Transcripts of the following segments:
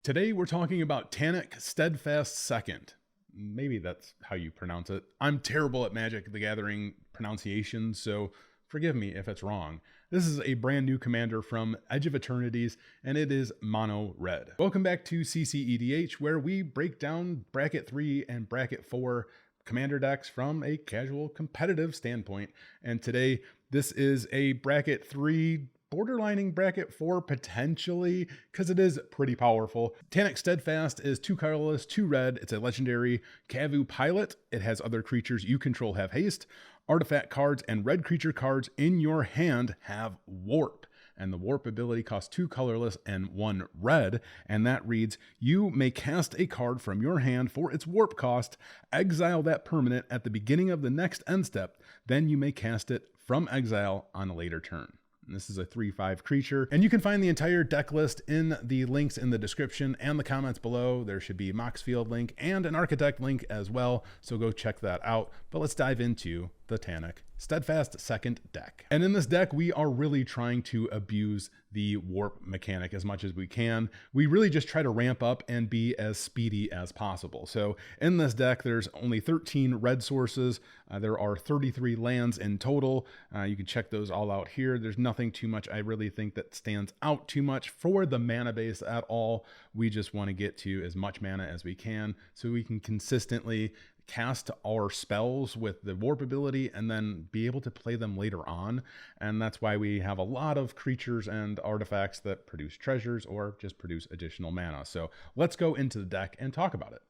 Today we're talking about Tannuk Steadfast Second. Maybe that's how you pronounce it. I'm terrible at Magic the Gathering pronunciation, so forgive me if it's wrong. This is a brand new commander from Edge of Eternities, and it is mono red. Welcome back to CCEDH, where we break down Bracket 3 and Bracket 4 commander decks from a casual competitive standpoint. And today, this is a Bracket 3 borderlining Bracket 4 potentially, because it is pretty powerful. Tannuk Steadfast is 2 colorless, 2 red. It's a legendary Kavu pilot. It has other creatures you control have haste. Artifact cards and red creature cards in your hand have warp. And the warp ability costs 2 colorless and 1 red. And that reads, you may cast a card from your hand for its warp cost, exile that permanent at the beginning of the next end step. Then you may cast it from exile on a later turn. This is a 3/5 creature, and you can find the entire deck list in the links in the description and the comments below. There should be a Mox Field link and an Architect link as well, so go check that out. But let's dive into the Tannuk Steadfast Second deck. And in this deck, we are really trying to abuse the warp mechanic as much as we can. We really just try to ramp up and be as speedy as possible. So in this deck, there's only 13 red sources. There are 33 lands in total. You can check those all out here. There's nothing too much I really think that stands out too much for the mana base at all. We just want to get to as much mana as we can so we can consistently cast our spells with the warp ability and then be able to play them later on. And that's why we have a lot of creatures and artifacts that produce treasures or just produce additional mana. So let's go into the deck and talk about it.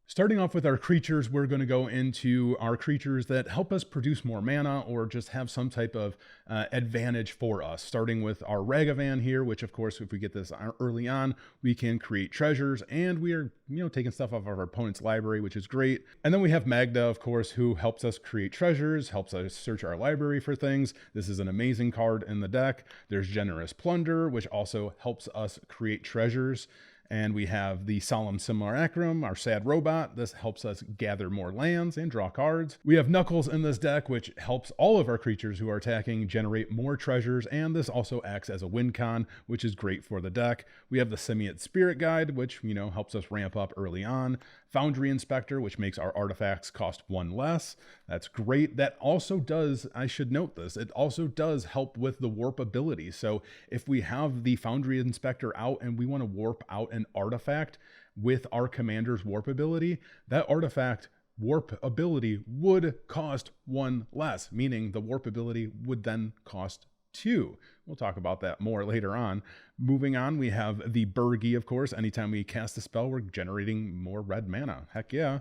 Starting off with our creatures, we're going to go into our creatures that help us produce more mana or just have some type of advantage for us. Starting with our Ragavan here, which of course, if we get this early on, we can create treasures, and we are, taking stuff off of our opponent's library, which is great. And then we have Magda, of course, who helps us create treasures, helps us search our library for things. This is an amazing card in the deck. There's Generous Plunder, which also helps us create treasures. And we have the Solemn Simulacrum, our sad robot. This helps us gather more lands and draw cards. We have Knuckles in this deck, which helps all of our creatures who are attacking generate more treasures. And this also acts as a win con, which is great for the deck. We have the Simiate Spirit Guide, which, helps us ramp up early on. Foundry Inspector, which makes our artifacts cost 1 less. That's great. That also does, I should note this, it also does help with the warp ability. So if we have the Foundry Inspector out and we want to warp out an artifact with our commander's warp ability, that artifact warp ability would cost 1 less, meaning the warp ability would then cost 2. We'll talk about that more later on. Moving on, we have the Burgi, of course. Anytime we cast a spell, we're generating more red mana. Heck yeah.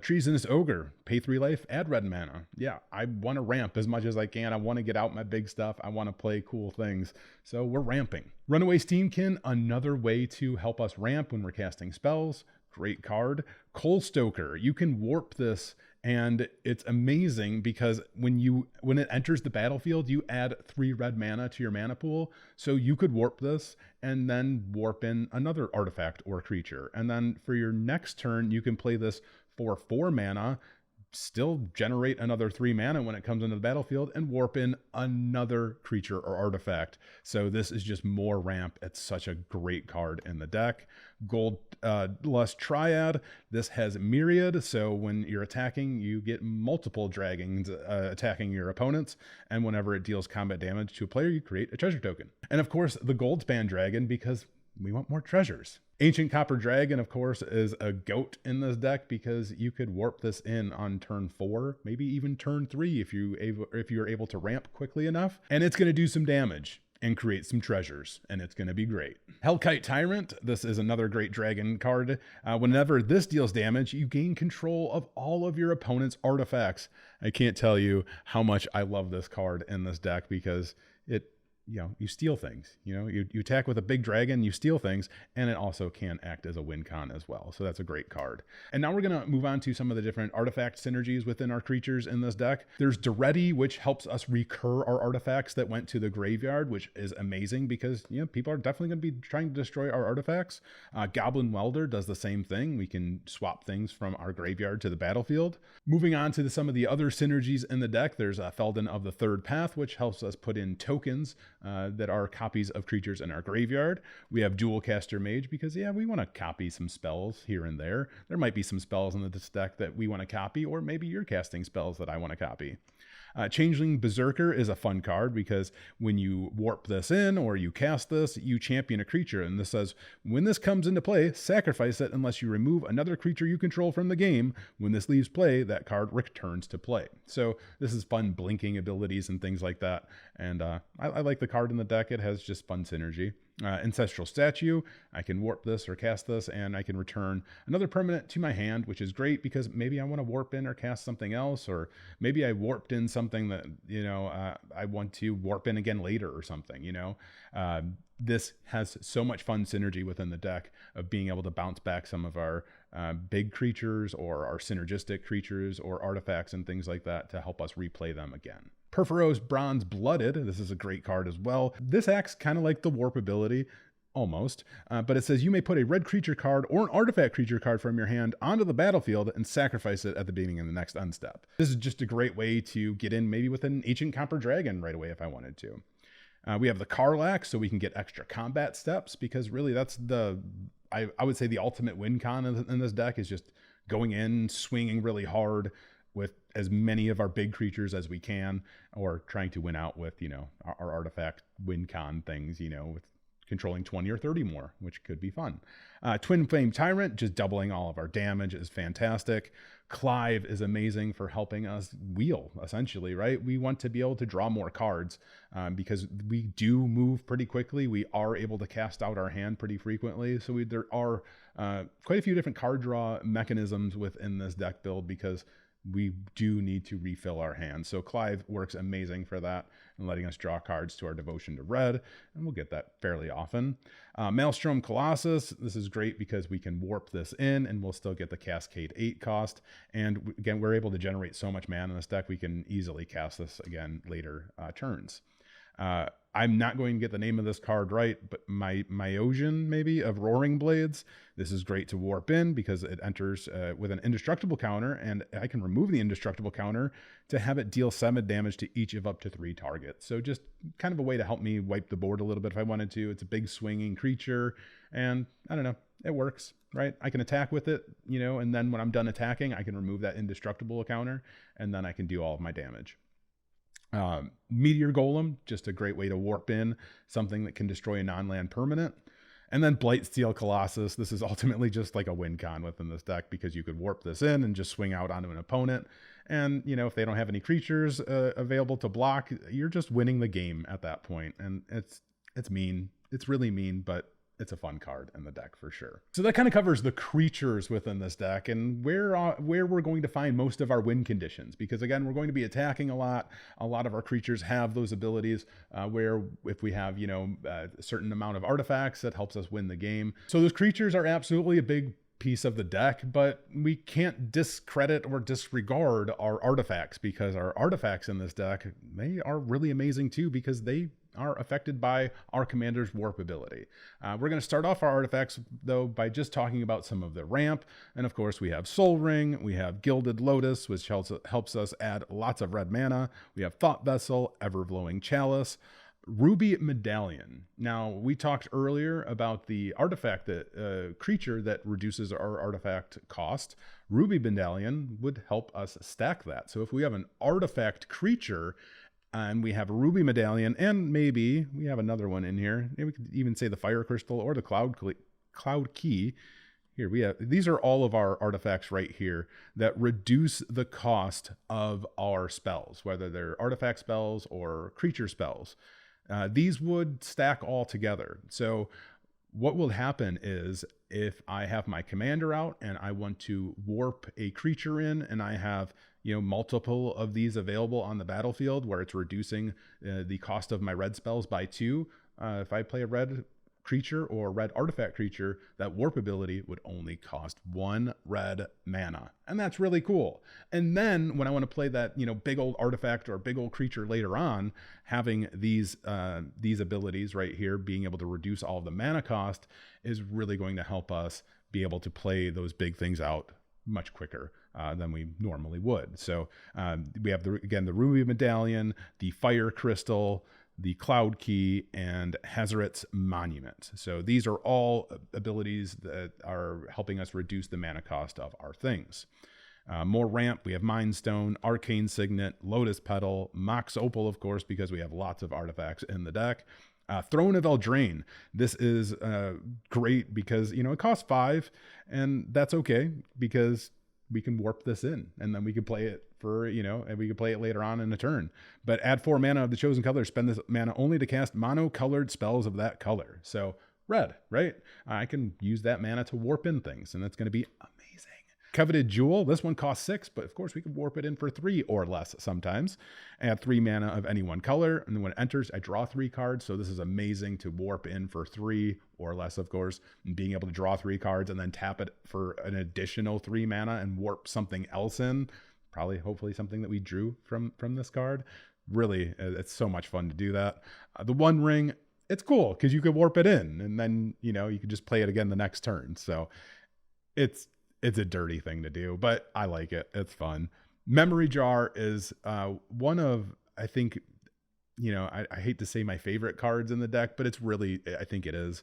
Treasonous Ogre, pay 3 life, add red mana. Yeah, I want to ramp as much as I can. I want to get out my big stuff. I want to play cool things. So we're ramping. Runaway Steamkin, another way to help us ramp when we're casting spells. Great card. Coal Stoker, you can warp this, and it's amazing because when it enters the battlefield, you add 3 red mana to your mana pool. So you could warp this and then warp in another artifact or creature. And then for your next turn, you can play this for 4 mana, still generate another 3 mana when it comes into the battlefield, and warp in another creature or artifact. So this is just more ramp. It's such a great card in the deck. Gold Lust Triad, this has Myriad, so when you're attacking, you get multiple dragons attacking your opponents, and whenever it deals combat damage to a player, you create a treasure token. And of course, the Goldspan Dragon, because we want more treasures. Ancient Copper Dragon, of course, is a goat in this deck because you could warp this in on turn 4, maybe even turn 3 if you're able to ramp quickly enough. And it's going to do some damage and create some treasures, and it's going to be great. Hellkite Tyrant, this is another great dragon card. Whenever this deals damage, you gain control of all of your opponent's artifacts. I can't tell you how much I love this card in this deck because you steal things. You attack with a big dragon, you steal things, and it also can act as a win con as well. So that's a great card. And now we're going to move on to some of the different artifact synergies within our creatures in this deck. There's Duretti, which helps us recur our artifacts that went to the graveyard, which is amazing because people are definitely going to be trying to destroy our artifacts. Goblin Welder does the same thing. We can swap things from our graveyard to the battlefield. Moving on to some of the other synergies in the deck, there's Felden of the Third Path, which helps us put in tokens that are copies of creatures in our graveyard. We have Dual Caster Mage because, yeah, we want to copy some spells here and there. There might be some spells in this deck that we want to copy, or maybe you're casting spells that I want to copy. Changeling Berserker is a fun card because when you warp this in or you cast this, you champion a creature. And this says, when this comes into play, sacrifice it unless you remove another creature you control from the game. When this leaves play, that card returns to play. So this is fun blinking abilities and things like that. And I like the card in the deck. It has just fun synergy. Ancestral Statue, I can warp this or cast this, and I can return another permanent to my hand, which is great because maybe I want to warp in or cast something else, or maybe I warped in something that, I want to warp in again later or something, This has so much fun synergy within the deck of being able to bounce back some of our big creatures or our synergistic creatures or artifacts and things like that to help us replay them again. Purphoros Bronze Blooded, this is a great card as well. This acts kind of like the warp ability, almost, but it says you may put a red creature card or an artifact creature card from your hand onto the battlefield and sacrifice it at the beginning of the next unstep. This is just a great way to get in maybe with an Ancient Copper Dragon right away if I wanted to. We have the Karlach, so we can get extra combat steps, because really that's I would say the ultimate win con in this deck is just going in, swinging really hard with as many of our big creatures as we can, or trying to win out with, our artifact win con things, with controlling 20 or 30 more, which could be fun. Twin Flame Tyrant, just doubling all of our damage, is fantastic. Clive is amazing for helping us wheel, essentially, right? We want to be able to draw more cards because we do move pretty quickly. We are able to cast out our hand pretty frequently. So there are quite a few different card draw mechanisms within this deck build because we do need to refill our hands. So Clive works amazing for that and letting us draw cards to our Devotion to Red, and we'll get that fairly often. Maelstrom Colossus, this is great because we can warp this in and we'll still get the Cascade 8 cost. And again, we're able to generate so much mana in this deck, we can easily cast this again later turns. I'm not going to get the name of this card right, but Myosian, maybe, of Roaring Blades. This is great to warp in because it enters with an indestructible counter, and I can remove the indestructible counter to have it deal 7 damage to each of up to 3 targets. So just kind of a way to help me wipe the board a little bit if I wanted to. It's a big swinging creature, and I don't know, it works, right? I can attack with it, and then when I'm done attacking, I can remove that indestructible counter, and then I can do all of my damage. Meteor Golem, just a great way to warp in something that can destroy a non-land permanent. And then Blightsteel Colossus, this is ultimately just like a win con within this deck because you could warp this in and just swing out onto an opponent. And, if they don't have any creatures available to block, you're just winning the game at that point. And it's mean. It's really mean, but it's a fun card in the deck for sure. So that kind of covers the creatures within this deck and where we're going to find most of our win conditions, because again, we're going to be attacking a lot. A lot of our creatures have those abilities where if we have, a certain amount of artifacts, that helps us win the game. So those creatures are absolutely a big piece of the deck, but we can't discredit or disregard our artifacts, because our artifacts in this deck, they are really amazing too, because they are affected by our commander's warp ability. We're going to start off our artifacts though by just talking about some of the ramp, and of course we have Soul Ring, we have Gilded Lotus, which helps us add lots of red mana, we have Thought Vessel, Everblowing Chalice, Ruby Medallion. Now, we talked earlier about the artifact that creature that reduces our artifact cost. Ruby Medallion would help us stack that. So if we have an artifact creature and we have a Ruby Medallion, and maybe we have another one in here, maybe we could even say the Fire Crystal or the Cloud Key. Here we have, these are all of our artifacts right here that reduce the cost of our spells, whether they're artifact spells or creature spells. These would stack all together. So what will happen is if I have my commander out and I want to warp a creature in, and I have multiple of these available on the battlefield where it's reducing the cost of my red spells by 2, if I play a red creature or red artifact creature, that warp ability would only cost 1 red mana. And that's really cool. And then when I want to play that, big old artifact or big old creature later on, having these abilities right here, being able to reduce all of the mana cost, is really going to help us be able to play those big things out much quicker than we normally would. So we have the Ruby Medallion, the Fire Crystal, the Cloud Key, and Hazaret's Monument. So these are all abilities that are helping us reduce the mana cost of our things. More ramp, we have Mind Stone, Arcane Signet, Lotus Petal, Mox Opal, of course, because we have lots of artifacts in the deck. Throne of Eldraine. This is great because, it costs 5, and that's okay because we can warp this in, and then we can play it for, and we can play it later on in a turn. But add 4 mana of the chosen color, spend this mana only to cast mono-colored spells of that color. So red, right? I can use that mana to warp in things, and that's going to be amazing. Coveted Jewel, this one costs 6, but of course we can warp it in for 3 or less sometimes. Add 3 mana of any one color, and then when it enters, I draw 3 cards. So this is amazing to warp in for 3 or less, of course, and being able to draw 3 cards and then tap it for an additional 3 mana and warp something else in. Probably, hopefully, something that we drew from this card. Really, it's so much fun to do that. The One Ring, it's cool because you could warp it in, and then you could just play it again the next turn. So it's a dirty thing to do, but I like it. It's fun. Memory Jar is one of, I think, I hate to say my favorite cards in the deck, but it's really, I think it is.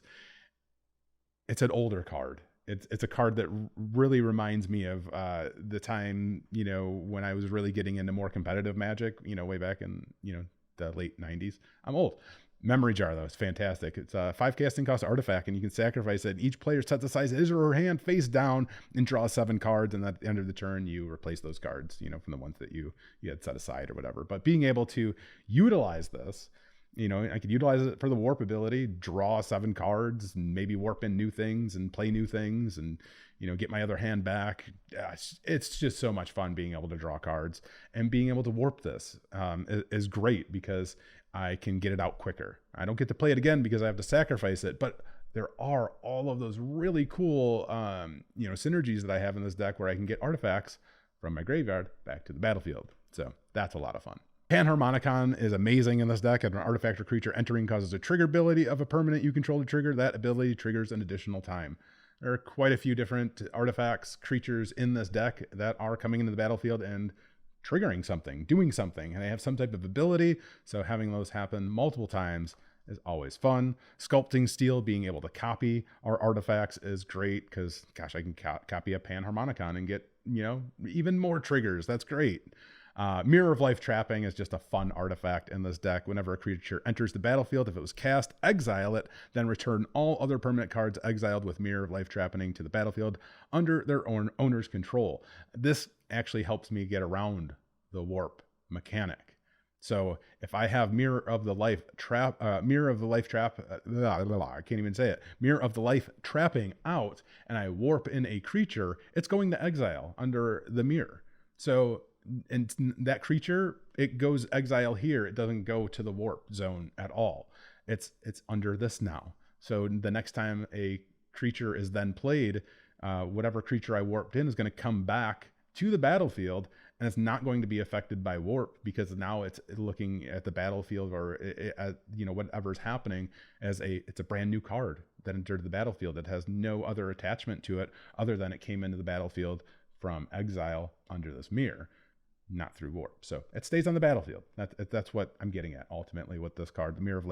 It's an older card. It's a card that really reminds me of the time, when I was really getting into more competitive Magic, way back in, the late 90s. I'm old. Memory Jar, though, is fantastic. It's a 5 casting cost artifact, and you can sacrifice it. Each player sets aside his or her hand face down and draws 7 cards, and at the end of the turn, you replace those cards, from the ones that you had set aside or whatever. But being able to utilize this, I could utilize it for the warp ability, draw 7 cards, and maybe warp in new things and play new things and, get my other hand back. It's just so much fun being able to draw cards, and being able to warp this is great because I can get it out quicker. I don't get to play it again because I have to sacrifice it, but there are all of those really cool, synergies that I have in this deck where I can get artifacts from my graveyard back to the battlefield. So that's a lot of fun. Panharmonicon is amazing in this deck. If an artifact or creature entering causes a trigger ability of a permanent you control to trigger, that ability triggers an additional time. There are quite a few different artifacts, creatures in this deck that are coming into the battlefield and triggering something, doing something, and they have some type of ability. So having those happen multiple times is always fun. Sculpting Steel, being able to copy our artifacts is great because, gosh, I can copy a Panharmonicon and get, even more triggers. That's great. Mirror of Life Trapping is just a fun artifact in this deck. Whenever a creature enters the battlefield, if it was cast, exile it, then return all other permanent cards exiled with Mirror of Life Trapping to the battlefield under their own owner's control. This actually helps me get around the warp mechanic. So if I have Mirror of the Life Trapping out, and I warp in a creature, it's going to exile under the mirror. So, and that creature, it goes exile here. It doesn't go to the warp zone at all. It's under this now. So the next time a creature is then played, whatever creature I warped in is going to come back to the battlefield, and it's not going to be affected by warp because now it's looking at the battlefield or at whatever's happening as it's a brand new card that entered the battlefield. It has no other attachment to it other than it came into the battlefield from exile under this mirror, not through warp. So it stays on the battlefield. That's what I'm getting at ultimately with this card, the Mirror of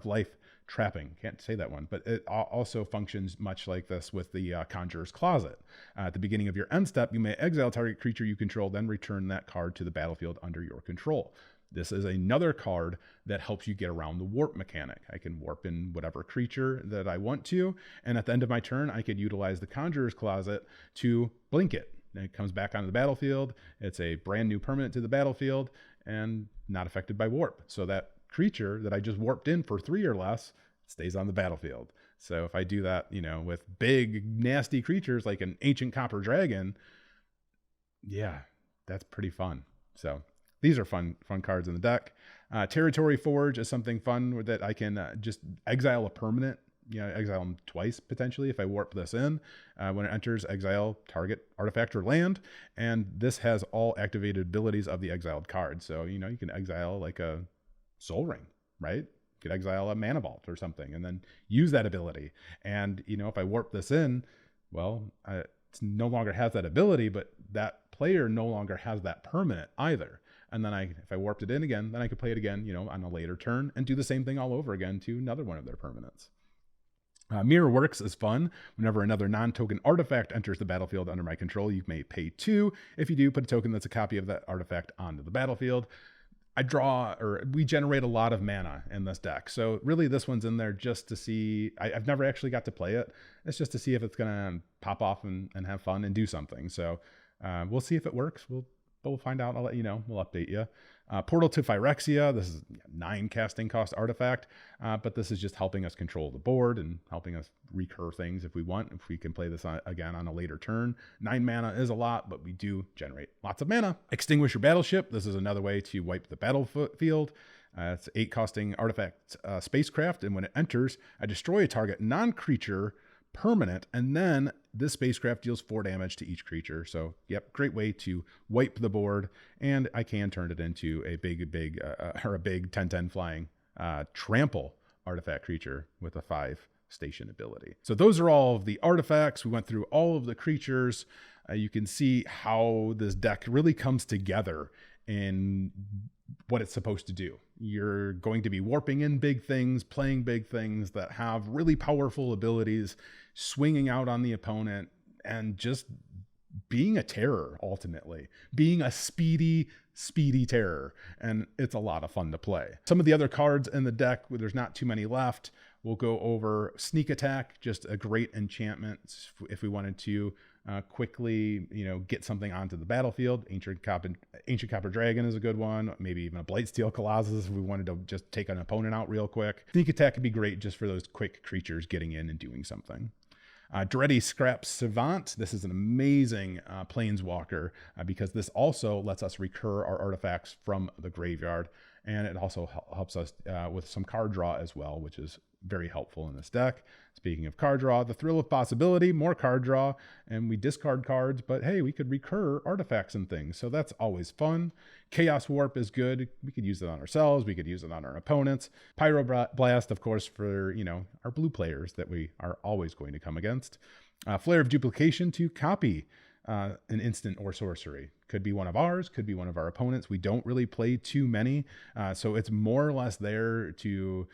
Life Trapping. Can't say that one, but it also functions much like this with the Conjurer's Closet. At the beginning of your end step, you may exile target creature you control, then return that card to the battlefield under your control. This is another card that helps you get around the warp mechanic. I can warp in whatever creature that I want to, and at the end of my turn, I could utilize the Conjurer's Closet to blink it. And it comes back onto the battlefield. It's a brand new permanent to the battlefield and not affected by warp. So that creature that I just warped in for 3 or less stays on the battlefield. So if I do that, with big, nasty creatures like an ancient copper dragon, yeah, that's pretty fun. So these are fun cards in the deck. Territory Forge is something fun that I can just exile a permanent. Exile them twice potentially if I warp this in. When it enters, exile target artifact or land, and this has all activated abilities of the exiled card. So you can exile like a Soul Ring, right? You could exile a Mana Vault or something, and then use that ability. And if I warp this in, well, it no longer has that ability, but that player no longer has that permanent either. And then if I warped it in again, then I could play it again, you know, on a later turn and do the same thing all over again to another one of their permanents. Mirror Works is fun. Whenever another non-token artifact enters the battlefield under my control, you may pay 2. If you do, put a token that's a copy of that artifact onto the battlefield. We generate a lot of mana in this deck. So really this one's in there just to see, I've never actually got to play it. It's just to see if it's going to pop off and have fun and do something. So we'll see if it works. We'll find out. I'll let you know. We'll update you. Portal to Phyrexia. This is 9 casting cost artifact, but this is just helping us control the board and helping us recur things if we want. If we can play this again on a later turn. 9 mana is a lot, but we do generate lots of mana. Extinguish your battleship. This is another way to wipe the battlefield. It's 8 costing artifact spacecraft, and when it enters, I destroy a target non-creature permanent, and then this spacecraft deals 4 damage to each creature. So yep, great way to wipe the board, and I can turn it into a big 10/10 flying trample artifact creature with a 5 station ability. So those are all of the artifacts. We went through all of the creatures. You can see how this deck really comes together in what it's supposed to do. You're going to be warping in big things, playing big things that have really powerful abilities, swinging out on the opponent, and just being a terror, ultimately. Being a speedy terror. And it's a lot of fun to play. Some of the other cards in the deck, there's not too many left. We'll go over Sneak Attack, just a great enchantment if we wanted to quickly, get something onto the battlefield. Ancient Copper Dragon is a good one. Maybe even a Blightsteel Colossus if we wanted to just take an opponent out real quick. Sneak Attack could be great just for those quick creatures getting in and doing something. Dreddy Scrap Savant. This is an amazing planeswalker because this also lets us recur our artifacts from the graveyard, and it also helps us with some card draw as well, which is very helpful in this deck. Speaking of card draw, the Thrill of Possibility, more card draw, and we discard cards, but hey, we could recur artifacts and things, so that's always fun. Chaos Warp is good. We could use it on ourselves. We could use it on our opponents. Pyroblast, of course, for, our blue players that we are always going to come against. Flare of Duplication to copy an instant or sorcery. Could be one of ours, could be one of our opponents. We don't really play too many, so it's more or less there to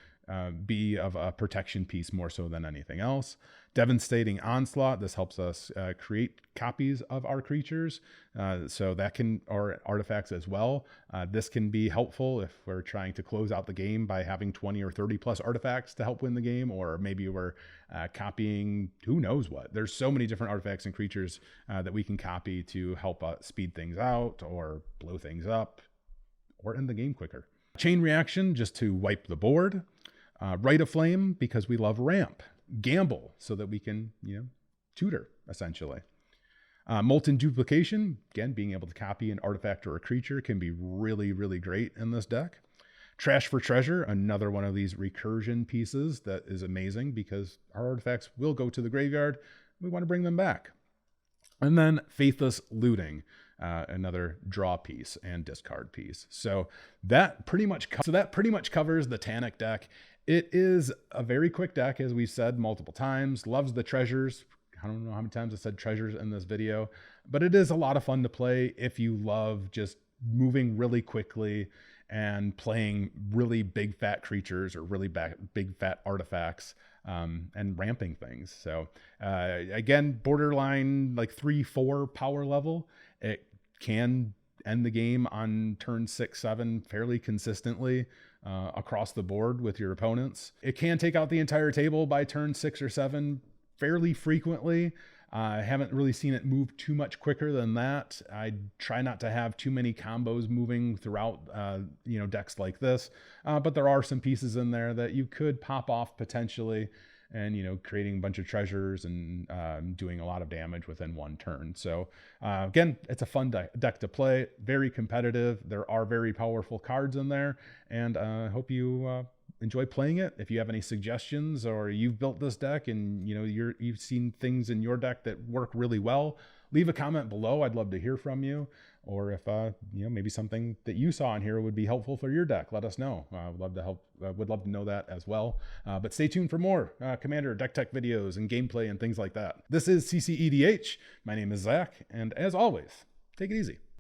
be of a protection piece more so than anything else. Devastating Onslaught. This helps us create copies of our creatures, or artifacts as well. This can be helpful if we're trying to close out the game by having 20 or 30 plus artifacts to help win the game, or maybe we're copying who knows what. There's so many different artifacts and creatures that we can copy to help speed things out or blow things up or end the game quicker. Chain Reaction, just to wipe the board. Rite of Flame, because we love ramp. Gamble, so that we can, tutor, essentially. Molten Duplication, again, being able to copy an artifact or a creature can be really, really great in this deck. Trash for Treasure, another one of these recursion pieces that is amazing because our artifacts will go to the graveyard. We want to bring them back. And then Faithless Looting, another draw piece and discard piece. So that pretty much covers the Tannuk deck. It is a very quick deck, as we've said multiple times. Loves the treasures. I don't know how many times I said treasures in this video, but it is a lot of fun to play if you love just moving really quickly and playing really big fat creatures or really big fat artifacts and ramping things. So again, borderline like 3-4 power level. It can end the game on turn 6-7 fairly consistently across the board with your opponents. It can take out the entire table by turn 6 or 7 fairly frequently. I haven't really seen it move too much quicker than that. I try not to have too many combos moving throughout, decks like this. But there are some pieces in there that you could pop off potentially, and creating a bunch of treasures and doing a lot of damage within one turn. So again, it's a fun deck to play. Very competitive. There are very powerful cards in there, and I hope you enjoy playing it. If you have any suggestions, or you've built this deck and you've seen things in your deck that work really well, leave a comment below. I'd love to hear from you. Or if maybe something that you saw in here would be helpful for your deck, let us know. Would love to help. Would love to know that as well. But stay tuned for more Commander deck tech videos and gameplay and things like that. This is CCEDH. My name is Zach, and as always, take it easy.